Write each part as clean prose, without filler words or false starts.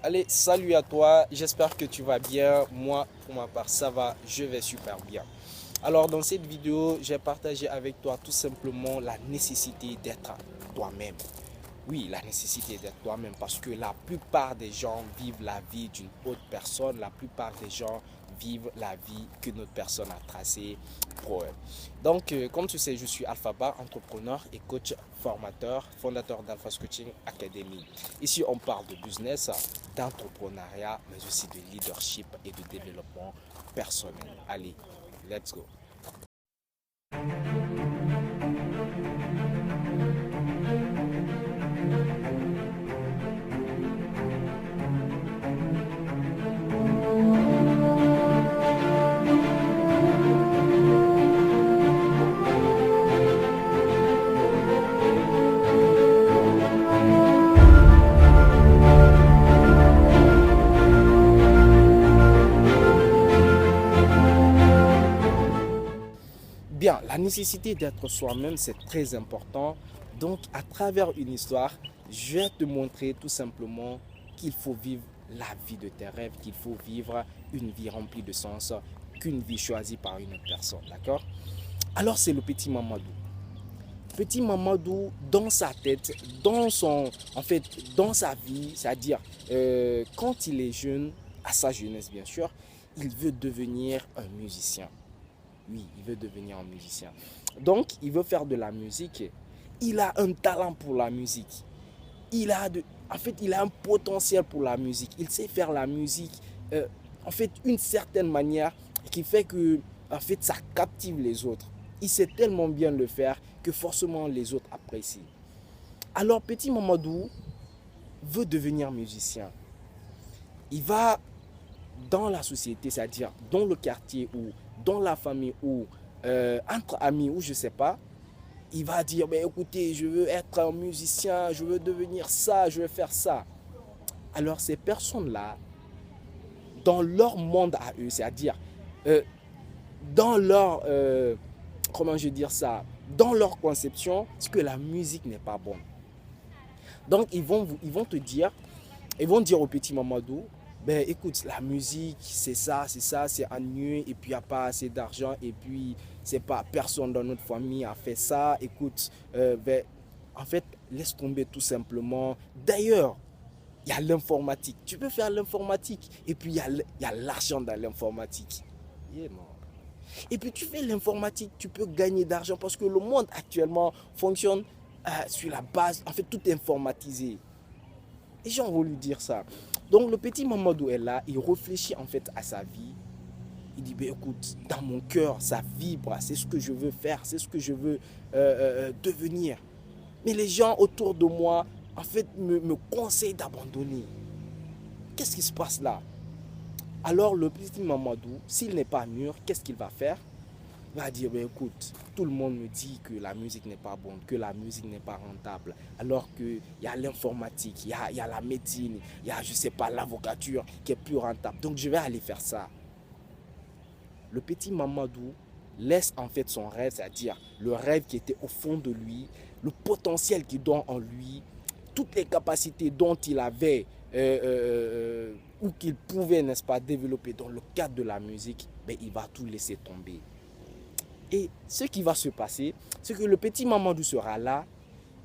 Allez, salut à toi, j'espère que tu vas bien. Moi, pour ma part, ça va, je vais super bien. Alors, dans cette vidéo, j'ai partagé avec toi tout simplement la nécessité d'être toi-même. Oui, la nécessité d'être toi-même parce que la plupart des gens vivent la vie d'une autre personne. La plupart des gens vivent la vie que notre personne a tracée pour eux. Donc, comme tu sais, je suis Alphaba, entrepreneur et coach formateur, fondateur d'Alphas Coaching Academy. Ici, on parle de business, d'entrepreneuriat, mais aussi de leadership et de développement personnel. Allez, let's go. Bien, la nécessité d'être soi-même, c'est très important. Donc, à travers une histoire, je vais te montrer tout simplement qu'il faut vivre la vie de tes rêves, qu'il faut vivre une vie remplie de sens, qu'une vie choisie par une autre personne, d'accord? Alors, c'est le petit Mamadou. Petit Mamadou, dans sa tête, dans sa vie, c'est-à-dire quand il est jeune, à sa jeunesse bien sûr, il veut devenir un musicien. Oui, il veut devenir un musicien. Donc, il veut faire de la musique. Il a un talent pour la musique. Il a un potentiel pour la musique. Il sait faire la musique, euh, une certaine manière qui fait que, ça captive les autres. Il sait tellement bien le faire que forcément les autres apprécient. Alors, petit Mamadou veut devenir musicien. Il va dans la société, c'est-à-dire dans le quartier ou dans la famille ou entre amis ou je ne sais pas, il va dire, ben écoutez, je veux être un musicien, je veux devenir ça, je veux faire ça. Alors ces personnes-là, dans leur monde à eux, c'est-à-dire euh, dans leur, comment je veux dire ça, dans leur conception, c'est que la musique n'est pas bonne. Donc ils vont te dire, ils vont dire au petit Mamadou, ben écoute, la musique, c'est ennuyeux, et puis il n'y a pas assez d'argent, et puis c'est pas personne dans notre famille a fait ça. Écoute, en fait, laisse tomber tout simplement. D'ailleurs, il y a l'informatique. Tu peux faire l'informatique, et puis il y a l'argent dans l'informatique. Yeah, non. Et puis tu fais l'informatique, tu peux gagner d'argent parce que le monde actuellement fonctionne sur la base, en fait, tout est informatisé. Les gens vont lui dire ça. Donc le petit Mamadou est là, il réfléchit en fait à sa vie. Il dit, ben, écoute, dans mon cœur, ça vibre, c'est ce que je veux faire, c'est ce que je veux devenir. Mais les gens autour de moi, en fait, me conseillent d'abandonner. Qu'est-ce qui se passe là? Alors le petit Mamadou, s'il n'est pas mûr, qu'est-ce qu'il va faire? Va dire, ben écoute, tout le monde me dit que la musique n'est pas bonne, que la musique n'est pas rentable, alors qu'il y a l'informatique, il y a la médecine, il y a, je sais pas, l'avocature qui est plus rentable. Donc je vais aller faire ça. Le petit Mamadou laisse en fait son rêve, c'est-à-dire le rêve qui était au fond de lui, le potentiel qu'il donne en lui, toutes les capacités dont il avait ou qu'il pouvait, n'est-ce pas, développer dans le cadre de la musique, ben, il va tout laisser tomber. Et ce qui va se passer, c'est que le petit Mamadou sera là,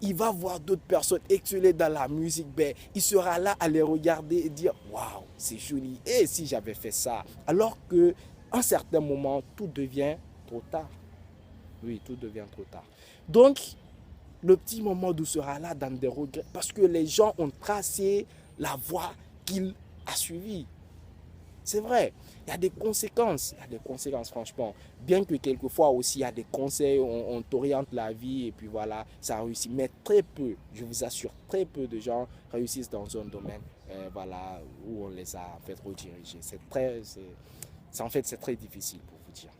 il va voir d'autres personnes exceller dans la musique, ben, il sera là à les regarder et dire waouh, c'est joli, et si j'avais fait ça. Alors que à un certain moment, tout devient trop tard. Oui, tout devient trop tard. Donc, le petit Mamadou sera là dans des regrets parce que les gens ont tracé la voie qu'il a suivie. C'est vrai, il y a des conséquences franchement. Bien que quelquefois aussi il y a des conseils, on t'oriente la vie et puis voilà, ça réussit. Mais très peu, je vous assure, très peu de gens réussissent dans un domaine voilà, où on les a en fait redirigés. C'est très difficile pour vous dire.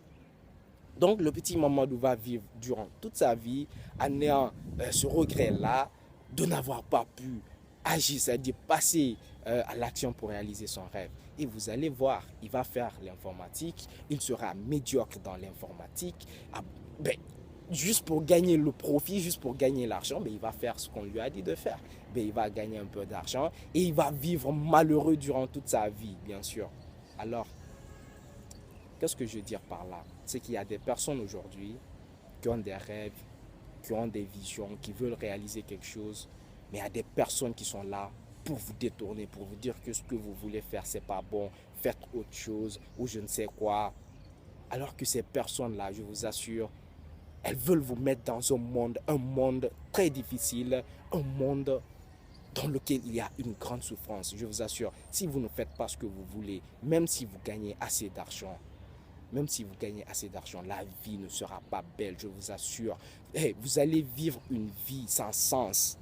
Donc le petit Mamadou va vivre durant toute sa vie en ayant ce regret-là de n'avoir pas pu agir, c'est-à-dire passer à l'action pour réaliser son rêve. Et vous allez voir, il va faire l'informatique, il sera médiocre dans l'informatique. Ah, ben, juste pour gagner le profit, juste pour gagner l'argent, il va faire ce qu'on lui a dit de faire. Il va gagner un peu d'argent et il va vivre malheureux durant toute sa vie, bien sûr. Alors, qu'est-ce que je veux dire par là? C'est qu'il y a des personnes aujourd'hui qui ont des rêves, qui ont des visions, qui veulent réaliser quelque chose, mais il y a des personnes qui sont là pour vous détourner, pour vous dire que ce que vous voulez faire, c'est pas bon, faites autre chose ou je ne sais quoi. Alors que ces personnes-là, je vous assure, elles veulent vous mettre dans un monde très difficile, un monde dans lequel il y a une grande souffrance. Je vous assure, si vous ne faites pas ce que vous voulez, même si vous gagnez assez d'argent, même si vous gagnez assez d'argent, la vie ne sera pas belle, je vous assure. Vous allez vivre une vie sans sens.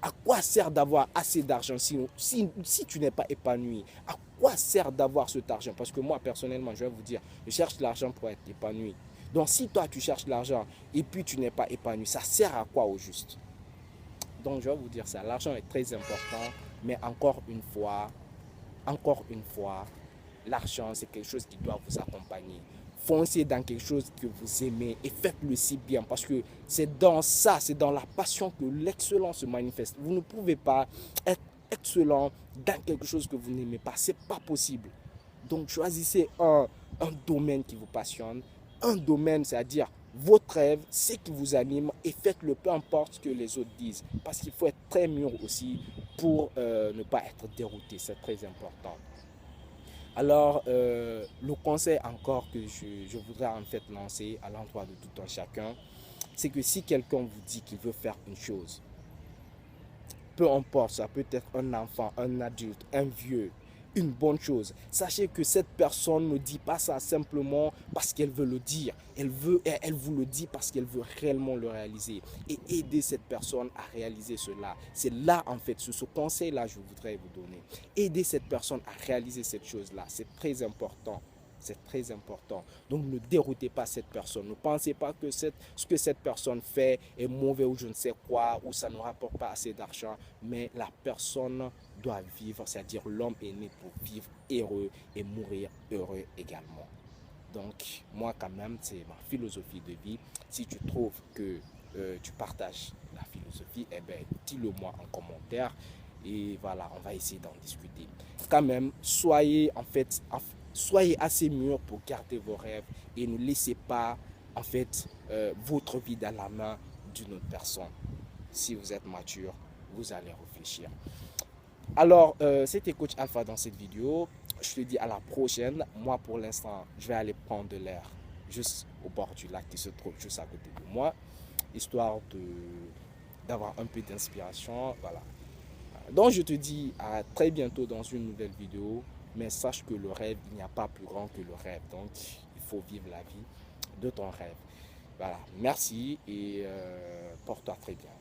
À quoi sert d'avoir assez d'argent si tu n'es pas épanoui? À quoi sert d'avoir cet argent? Parce que moi, personnellement, je vais vous dire, je cherche l'argent pour être épanoui. Donc, si toi, tu cherches l'argent et puis tu n'es pas épanoui, ça sert à quoi au juste? Donc, je vais vous dire ça. L'argent est très important, mais encore une fois, l'argent, c'est quelque chose qui doit vous accompagner. Foncez dans quelque chose que vous aimez et faites-le si bien parce que c'est dans ça, c'est dans la passion que l'excellence se manifeste. Vous ne pouvez pas être excellent dans quelque chose que vous n'aimez pas. C'est pas possible. Donc choisissez un domaine qui vous passionne, un domaine, c'est-à-dire votre rêve, ce qui vous anime et faites-le peu importe ce que les autres disent. Parce qu'il faut être très mûr aussi pour ne pas être dérouté. C'est très important. Alors, le conseil encore que je voudrais en fait lancer à l'endroit de tout un chacun, c'est que si quelqu'un vous dit qu'il veut faire une chose, peu importe, ça peut être un enfant, un adulte, un vieux, une bonne chose. Sachez que cette personne ne dit pas ça simplement parce qu'elle veut le dire. Elle vous le dit parce qu'elle veut réellement le réaliser. Et aider cette personne à réaliser cela. C'est là, en fait, ce conseil-là, je voudrais vous donner. Aider cette personne à réaliser cette chose-là. C'est très important. C'est très important. Donc ne déroutez pas cette personne. Ne pensez pas que ce que cette personne fait est mauvais ou je ne sais quoi, ou ça ne rapporte pas assez d'argent. Mais la personne doit vivre, c'est-à-dire l'homme est né pour vivre heureux et mourir heureux également. Donc moi quand même, c'est ma philosophie de vie. Si tu trouves que tu partages la philosophie, eh bien dis-le moi en commentaire. Et voilà, on va essayer d'en discuter. Quand même, soyez assez mûrs pour garder vos rêves et ne laissez pas en fait votre vie dans la main d'une autre personne. Si vous êtes mature, vous allez réfléchir. Alors, c'était Coach Alpha dans cette vidéo. Je te dis à la prochaine. Moi, pour l'instant, je vais aller prendre de l'air juste au bord du lac qui se trouve juste à côté de moi, histoire d'avoir un peu d'inspiration. Voilà. Donc, je te dis à très bientôt dans une nouvelle vidéo. Mais sache que le rêve, il n'y a pas plus grand que le rêve. Donc, il faut vivre la vie de ton rêve. Voilà. Merci et porte-toi très bien.